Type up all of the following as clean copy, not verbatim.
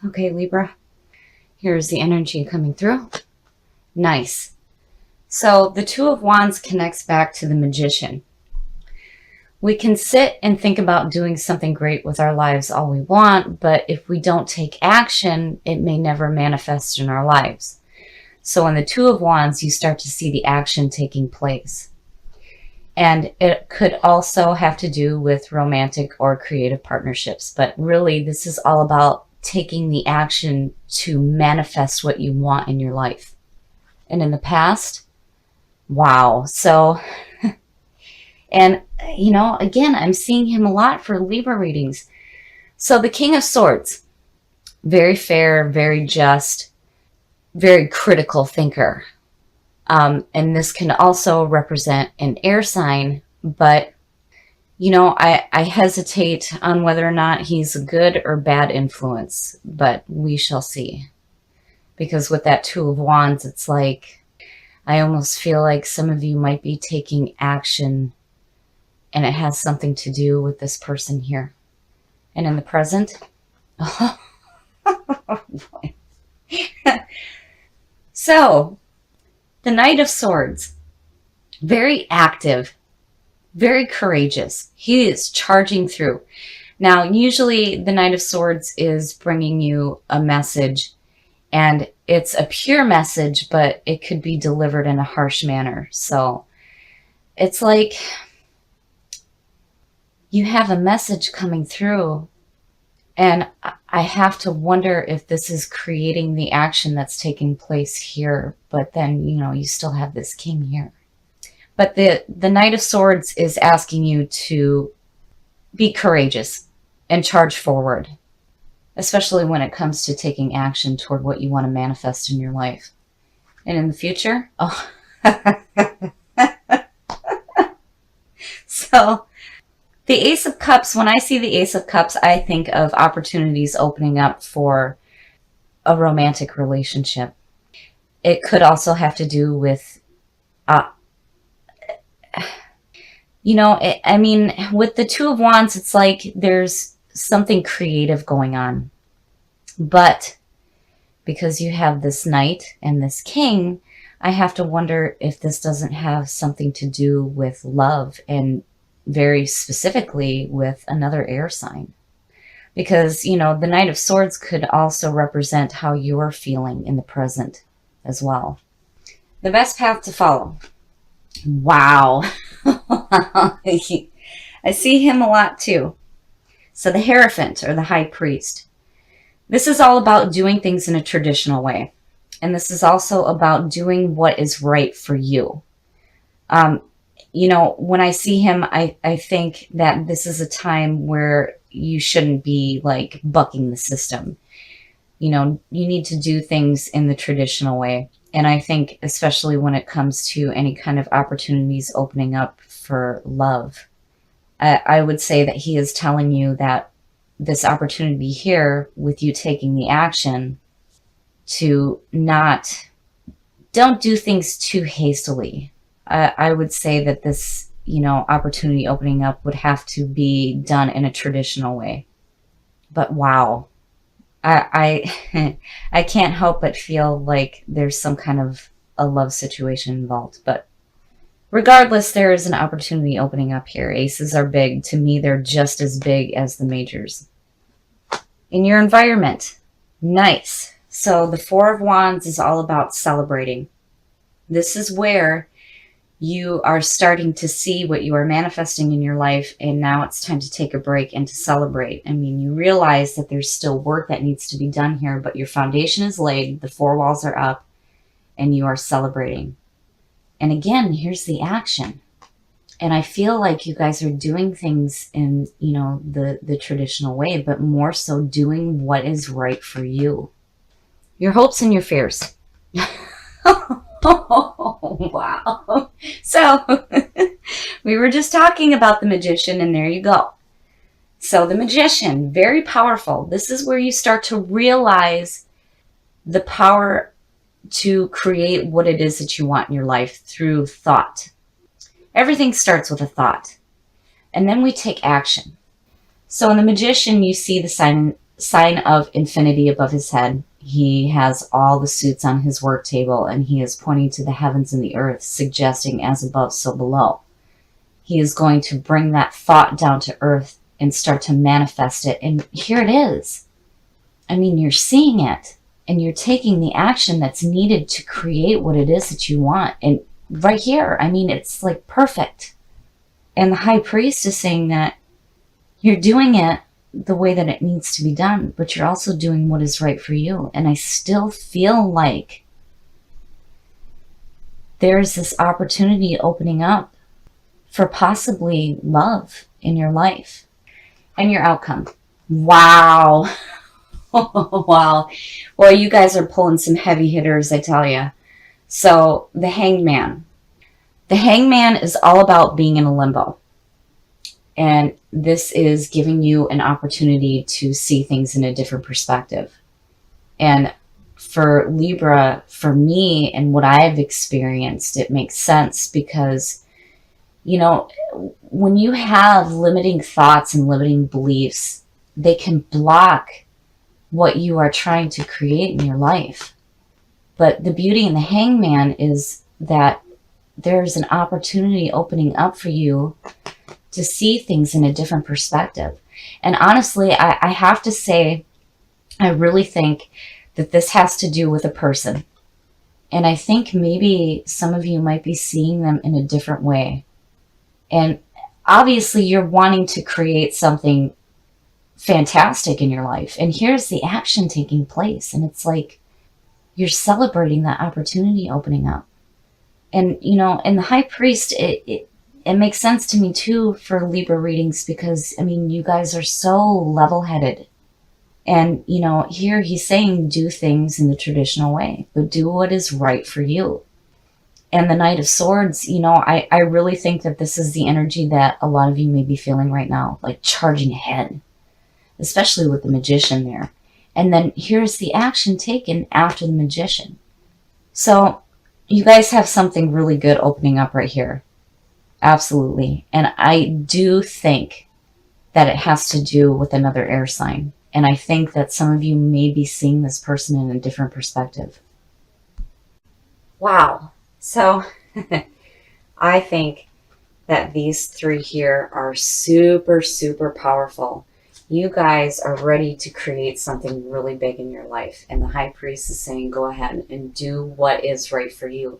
Okay, Libra, here's the energy coming through. Nice. So the Two of Wands connects back to the Magician. We can sit and think about doing something great with our lives all we want, but if we don't take action, it may never manifest in our lives. So in the Two of Wands, you start to see the action taking place. And it could also have to do with romantic or creative partnerships. But really, this is all about taking the action to manifest what you want in your life. And in the past, wow. So, and again, I'm seeing him a lot for Libra readings. So the King of Swords, very fair, very just, very critical thinker. And this can also represent an air sign, but I hesitate on whether or not he's a good or bad influence, but we shall see. Because with that Two of Wands, it's like, I almost feel like some of you might be taking action, and it has something to do with this person here. And in the present, oh boy. So, the Knight of Swords, very active, very courageous. He is charging through. Now, usually the Knight of Swords is bringing you a message, and it's a pure message, but it could be delivered in a harsh manner. So it's like you have a message coming through, and I have to wonder if this is creating the action that's taking place here. But then, you still have this king here. But the Knight of Swords is asking you to be courageous and charge forward, especially when it comes to taking action toward what you want to manifest in your life. And in the future, So the Ace of Cups, when I see the Ace of Cups, I think of opportunities opening up for a romantic relationship. It could also have to do with, with the Two of Wands, it's like there's something creative going on. But because you have this Knight and this King, I have to wonder if this doesn't have something to do with love, and very specifically with another air sign. Because, the Knight of Swords could also represent how you're feeling in the present as well. The best path to follow. Wow. I see him a lot too. So the Hierophant, or the High Priest. This is all about doing things in a traditional way. And this is also about doing what is right for you. When I see him, I think that this is a time where you shouldn't be like bucking the system. You need to do things in the traditional way. And I think especially when it comes to any kind of opportunities opening up for love, I would say that he is telling you that this opportunity here, with you taking the action to don't do things too hastily. I would say that this, opportunity opening up would have to be done in a traditional way. But wow, I can't help but feel like there's some kind of a love situation involved. But regardless, there is an opportunity opening up here. Aces are big. To me, they're just as big as the majors. In your environment, nice. So the Four of Wands is all about celebrating. This is where you are starting to see what you are manifesting in your life, and now it's time to take a break and to celebrate. You realize that there's still work that needs to be done here, but your foundation is laid, the four walls are up, and you are celebrating. And again, here's the action. And I feel like you guys are doing things in, the traditional way, but more so doing what is right for you. Your hopes and your fears. Oh, wow. So we were just talking about the Magician, and there you go. So the Magician, very powerful. This is where you start to realize the power to create what it is that you want in your life through thought. Everything starts with a thought, and then we take action. So in the Magician, you see the sign sign of infinity above his head. He has all the suits on his work table, and he is pointing to the heavens and the earth, suggesting as above, so below. He is going to bring that thought down to earth and start to manifest it. And here it is. I mean, you're seeing it, and you're taking the action that's needed to create what it is that you want. And right here, I mean, it's like perfect. And the high priest is saying that you're doing it the way that it needs to be done, but you're also doing what is right for you. And I still feel like there's this opportunity opening up for possibly love in your life and your outcome. Wow. Wow. Well, you guys are pulling some heavy hitters, I tell you. So the hangman. The hangman is all about being in a limbo. And this is giving you an opportunity to see things in a different perspective. And for Libra, for me and what I've experienced, it makes sense because, you know, when you have limiting thoughts and limiting beliefs, they can block what you are trying to create in your life. But the beauty in the hangman is that there's an opportunity opening up for you to see things in a different perspective. And honestly, I have to say, I really think that this has to do with a person. And I think maybe some of you might be seeing them in a different way. And obviously you're wanting to create something fantastic in your life. And here's the action taking place. And it's like you're celebrating that opportunity opening up. And, you know, in the high priest, it makes sense to me too for Libra readings because, I mean, you guys are so level-headed. And, you know, here he's saying do things in the traditional way, but do what is right for you. And the Knight of Swords, you know, I really think that this is the energy that a lot of you may be feeling right now, like charging ahead, especially with the Magician there. And then here's the action taken after the Magician. So you guys have something really good opening up right here. Absolutely. And I do think that it has to do with another air sign. And I think that some of you may be seeing this person in a different perspective. Wow. So I think that these three here are super, super powerful. You guys are ready to create something really big in your life. And the high priest is saying, go ahead and do what is right for you.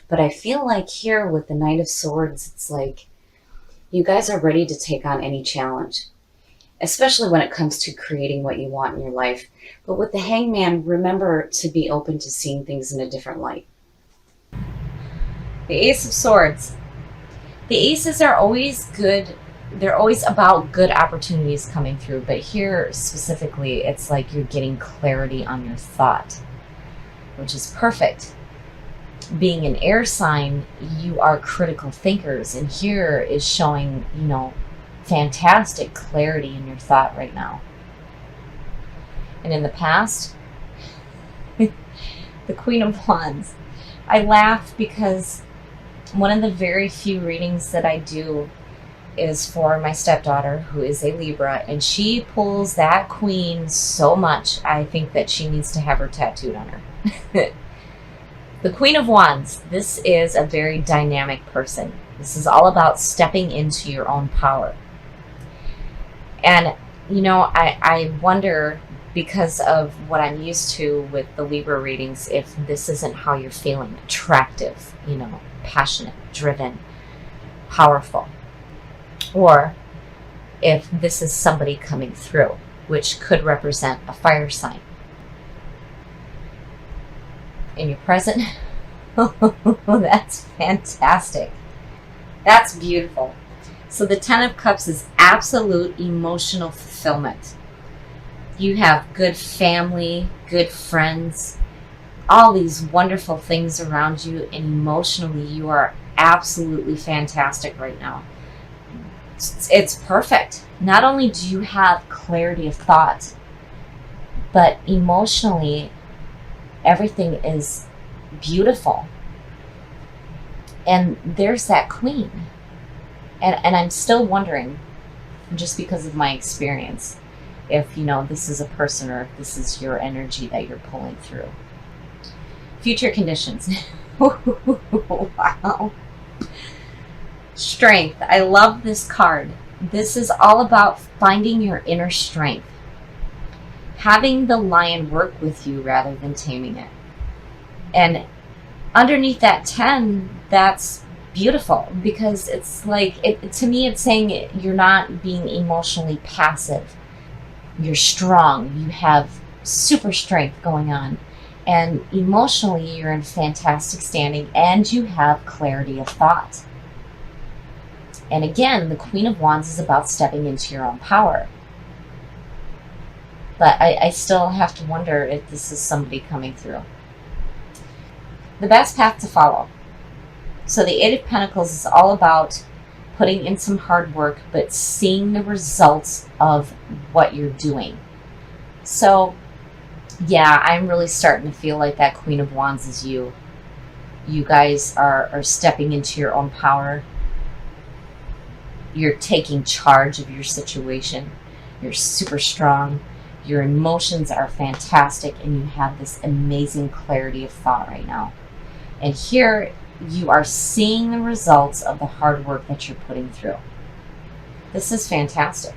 But I feel like here with the Knight of Swords, it's like you guys are ready to take on any challenge, especially when it comes to creating what you want in your life. But with the hangman, remember to be open to seeing things in a different light. The Ace of Swords. The aces are always good. They're always about good opportunities coming through. But here specifically, it's like you're getting clarity on your thought, which is perfect. Being an air sign, you are critical thinkers. And here is showing, you know, fantastic clarity in your thought right now. And in the past, the Queen of Wands. I laugh because one of the very few readings that I do is for my stepdaughter, who is a Libra, and she pulls that queen so much, I think that she needs to have her tattooed on her. The Queen of Wands, this is a very dynamic person. This is all about stepping into your own power. And, you know, I wonder, because of what I'm used to with the Libra readings, if this isn't how you're feeling. Attractive, you know, passionate, driven, powerful. Or if this is somebody coming through, which could represent a fire sign. In your present, that's fantastic. That's beautiful. So the Ten of Cups is absolute emotional fulfillment. You have good family, good friends, all these wonderful things around you, and emotionally you are absolutely fantastic right now. It's perfect. Not only do you have clarity of thought, but emotionally everything is beautiful. And there's that queen. And I'm still wondering, just because of my experience, if, you know, this is a person or if this is your energy that you're pulling through. Future conditions. Wow. Strength. I love this card. This is all about finding your inner strength. Having the lion work with you rather than taming it. And underneath that 10, that's beautiful, because it's like, to me, it's saying you're not being emotionally passive. You're strong. You have super strength going on. And emotionally, you're in fantastic standing, and you have clarity of thought. And again, the Queen of Wands is about stepping into your own power. But I still have to wonder if this is somebody coming through. The best path to follow. So the Eight of Pentacles is all about putting in some hard work, but seeing the results of what you're doing. So yeah, I'm really starting to feel like that Queen of Wands is you. You guys are stepping into your own power. You're taking charge of your situation. You're super strong. Your emotions are fantastic, and you have this amazing clarity of thought right now. And here you are seeing the results of the hard work that you're putting through. This is fantastic.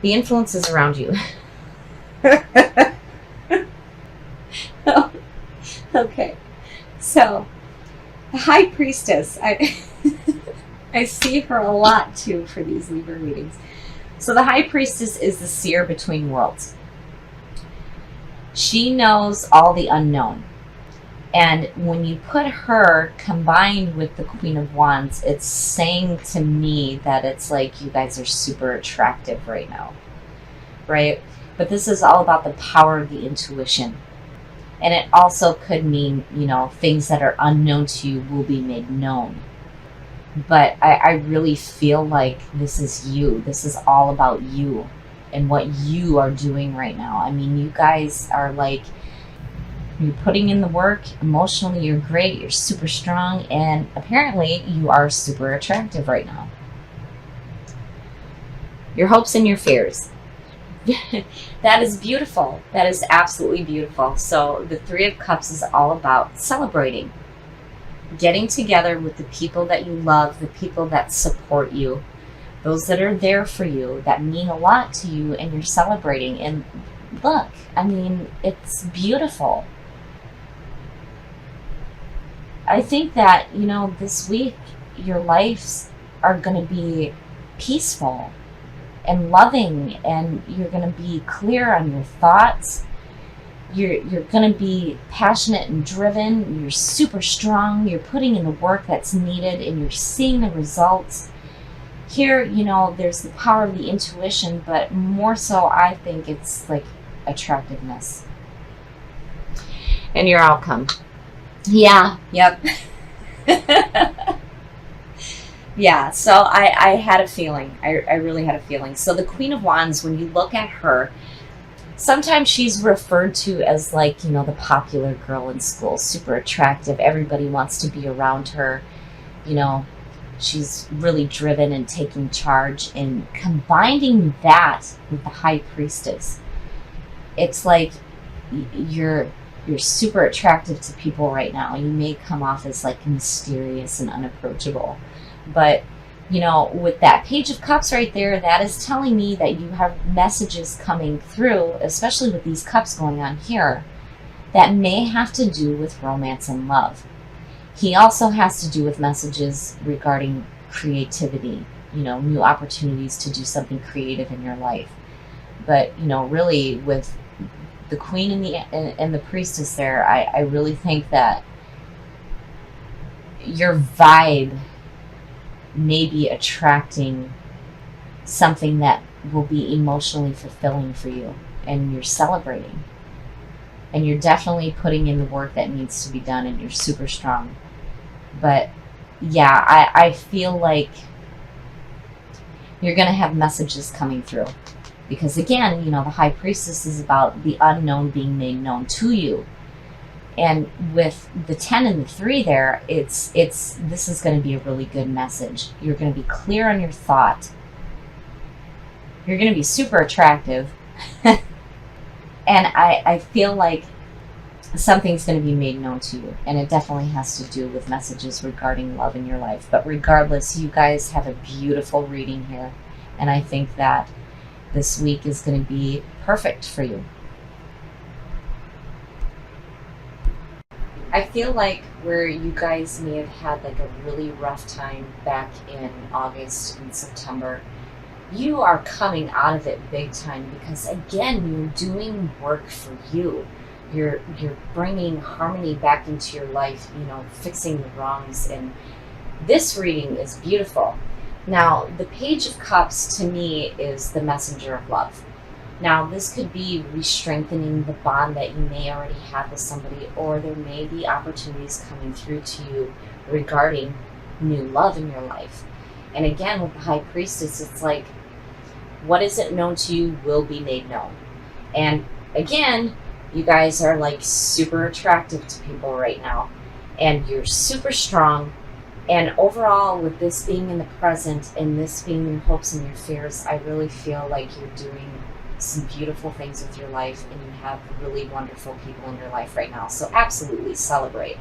The influences around you. Okay, so the High Priestess, I see her a lot too for these Libra readings. So the High Priestess is the seer between worlds. She knows all the unknown. And when you put her combined with the Queen of Wands, it's saying to me that it's like you guys are super attractive right now, right? But this is all about the power of the intuition. And it also could mean, you know, things that are unknown to you will be made known. But I really feel like this is you. This is all about you and what you are doing right now. I mean, you guys are like, you're putting in the work. Emotionally, you're great. You're super strong. And apparently, you are super attractive right now. Your hopes and your fears. That is beautiful. That is absolutely beautiful. So the Three of Cups is all about celebrating. Getting together with the people that you love, the people that support you, those that are there for you, that mean a lot to you, and you're celebrating. And look, I mean, it's beautiful. I think that, you know, this week, your lives are going to be peaceful and loving, and you're going to be clear on your thoughts. You're going to be passionate and driven. You're super strong. You're putting in the work that's needed, and you're seeing the results. Here, you know, there's the power of the intuition, but more so, I think it's like attractiveness. And your outcome. Yeah, yep. Yeah, so I had a feeling. I really had a feeling. So the Queen of Wands, when you look at her, sometimes she's referred to as like, you know, the popular girl in school, super attractive. Everybody wants to be around her. You know, she's really driven and taking charge, and combining that with the High Priestess. It's like you're super attractive to people right now. You may come off as like mysterious and unapproachable. But, you know, with that Page of Cups right there, that is telling me that you have messages coming through, especially with these cups going on here, that may have to do with romance and love. He also has to do with messages regarding creativity, you know, new opportunities to do something creative in your life. But, you know, really with the Queen and the Priestess there, I really think that your vibe may be attracting something that will be emotionally fulfilling for you, and you're celebrating, and you're definitely putting in the work that needs to be done, and you're super strong. But yeah, I feel like you're going to have messages coming through, because again, you know, the High Priestess is about the unknown being made known to you. And with the 10 and the 3 there, this is going to be a really good message. You're going to be clear on your thought. You're going to be super attractive. And I feel like something's going to be made known to you. And it definitely has to do with messages regarding love in your life. But regardless, you guys have a beautiful reading here. And I think that this week is going to be perfect for you. I feel like where you guys may have had like a really rough time back in August and September, you are coming out of it big time, because again, you're doing work for you. You're bringing harmony back into your life, fixing the wrongs, and this reading is beautiful. Now, the Page of Cups to me is the messenger of love. Now, this could be re-strengthening the bond that you may already have with somebody, or there may be opportunities coming through to you regarding new love in your life. And again, with the High Priestess, it's like, what isn't known to you will be made known. And again, you guys are like super attractive to people right now, and you're super strong. And overall, with this being in the present and this being your hopes and your fears, I really feel like you're doing some beautiful things with your life, and you have really wonderful people in your life right now. So absolutely celebrate.